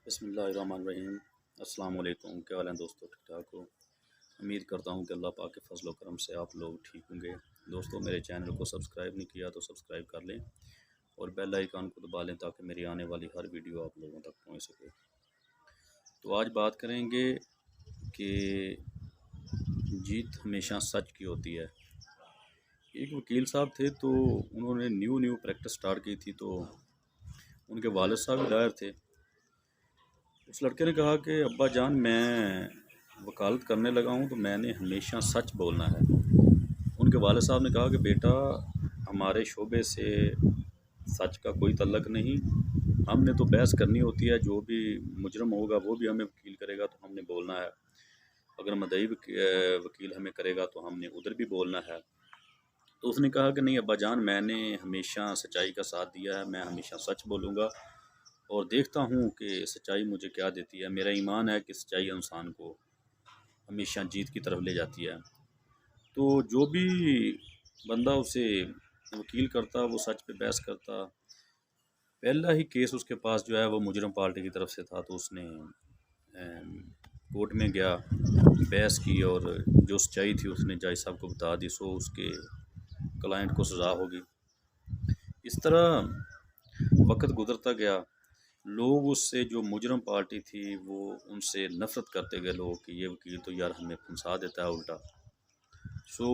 بسم اللہ الرحمن الرحیم۔ السلام علیکم، کیا حال ہیں دوستو؟ ٹھیک ٹھاک ہو؟ امید کرتا ہوں کہ اللہ پاک کے فضل و کرم سے آپ لوگ ٹھیک ہوں گے۔ دوستو، میرے چینل کو سبسکرائب نہیں کیا تو سبسکرائب کر لیں اور بیل آئیکن کو دبا لیں تاکہ میری آنے والی ہر ویڈیو آپ لوگوں تک پہنچ سکے۔ تو آج بات کریں گے کہ جیت ہمیشہ سچ کی ہوتی ہے۔ ایک وکیل صاحب تھے تو انہوں نے نیو پریکٹس سٹارٹ کی تھی، تو ان کے والد صاحب بھی لائر تھے۔ اس لڑکے نے کہا کہ ابا جان، میں وکالت کرنے لگا ہوں تو میں نے ہمیشہ سچ بولنا ہے۔ ان کے والد صاحب نے کہا کہ بیٹا، ہمارے شعبے سے سچ کا کوئی تعلق نہیں، ہم نے تو بحث کرنی ہوتی ہے، جو بھی مجرم ہوگا وہ بھی ہمیں وکیل کرے گا تو ہم نے بولنا ہے، اگر مدعی وکیل ہمیں کرے گا تو ہم نے ادھر بھی بولنا ہے۔ تو اس نے کہا کہ نہیں ابا جان، میں نے ہمیشہ سچائی کا ساتھ دیا ہے، میں ہمیشہ سچ بولوں گا اور دیکھتا ہوں کہ سچائی مجھے کیا دیتی ہے۔ میرا ایمان ہے کہ سچائی انسان کو ہمیشہ جیت کی طرف لے جاتی ہے۔ تو جو بھی بندہ اسے وکیل کرتا، وہ سچ پہ بحث کرتا۔ پہلا ہی کیس اس کے پاس جو ہے وہ مجرم پارٹی کی طرف سے تھا، تو اس نے کورٹ میں گیا، بحث کی اور جو سچائی تھی اس نے جج صاحب کو بتا دی، سو اس کے کلائنٹ کو سزا ہوگی۔ اس طرح وقت گزرتا گیا، لوگ اس سے، جو مجرم پارٹی تھی، وہ ان سے نفرت کرتے گئے لوگ کہ یہ وکیل تو یار ہمیں پھنسا دیتا ہے الٹا۔ سو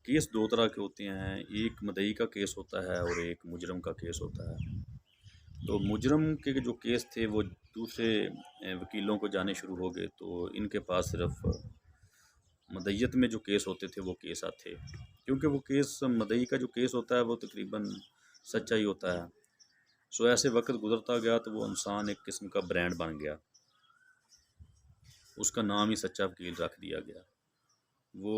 کیس دو طرح کے ہوتے ہیں، ایک مدعی کا کیس ہوتا ہے اور ایک مجرم کا کیس ہوتا ہے۔ تو مجرم کے جو کیس تھے وہ دوسرے وکیلوں کو جانے شروع ہو گئے، تو ان کے پاس صرف مدعیت میں جو کیس ہوتے تھے وہ کیس آتے، کیونکہ وہ کیس مدعی کا جو کیس ہوتا ہے وہ تقریباً سچا ہی ہوتا ہے۔ سو ایسے وقت گزرتا گیا تو وہ انسان ایک قسم کا برانڈ بن گیا، اس کا نام ہی سچا وکیل رکھ دیا گیا۔ وہ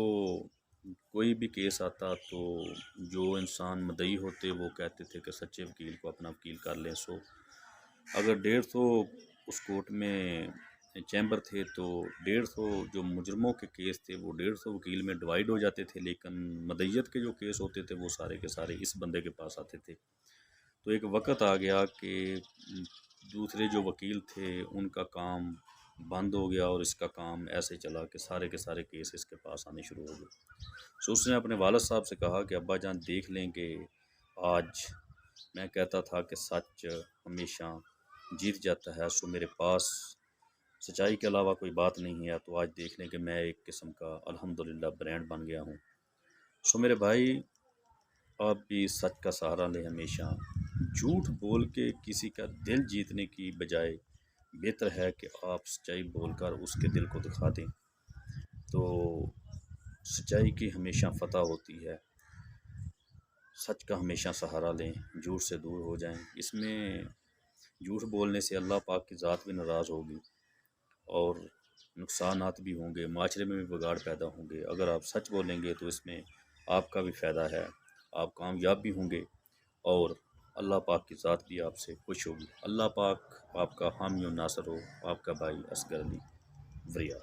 کوئی بھی کیس آتا تو جو انسان مدعی ہوتے وہ کہتے تھے کہ سچے وکیل کو اپنا وکیل کر لیں۔ سو اگر 150 اس کورٹ میں چیمبر تھے تو 150 جو مجرموں کے کیس تھے وہ 150 وکیل میں ڈیوائیڈ ہو جاتے تھے، لیکن مدعیت کے جو کیس ہوتے تھے وہ سارے کے سارے اس بندے کے پاس آتے تھے۔ تو ایک وقت آ گیا کہ دوسرے جو وکیل تھے ان کا کام بند ہو گیا اور اس کا کام ایسے چلا کہ سارے کے سارے کیس اس کے پاس آنے شروع ہو گئے۔ سو اس نے اپنے والد صاحب سے کہا کہ ابا جان دیکھ لیں کہ آج میں کہتا تھا کہ سچ ہمیشہ جیت جاتا ہے، سو میرے پاس سچائی کے علاوہ کوئی بات نہیں ہے، تو آج دیکھ لیں کہ میں ایک قسم کا الحمدللہ برانڈ بن گیا ہوں۔ سو میرے بھائی، آپ بھی سچ کا سہارا لیں ہمیشہ۔ جھوٹ بول کے کسی کا دل جیتنے کی بجائے بہتر ہے کہ آپ سچائی بول کر اس کے دل کو دکھا دیں، تو سچائی کی ہمیشہ فتح ہوتی ہے۔ سچ کا ہمیشہ سہارا لیں، جھوٹ سے دور ہو جائیں۔ اس میں جھوٹ بولنے سے اللہ پاک کی ذات بھی ناراض ہوگی اور نقصانات بھی ہوں گے، معاشرے میں بھی بگاڑ پیدا ہوں گے۔ اگر آپ سچ بولیں گے تو اس میں آپ کا بھی فائدہ ہے، آپ کامیاب بھی ہوں گے اور اللہ پاک کی ذات بھی آپ سے خوش ہوگی۔ اللہ پاک آپ کا حامی و ناصر ہو۔ آپ کا بھائی اصغر علی وریا۔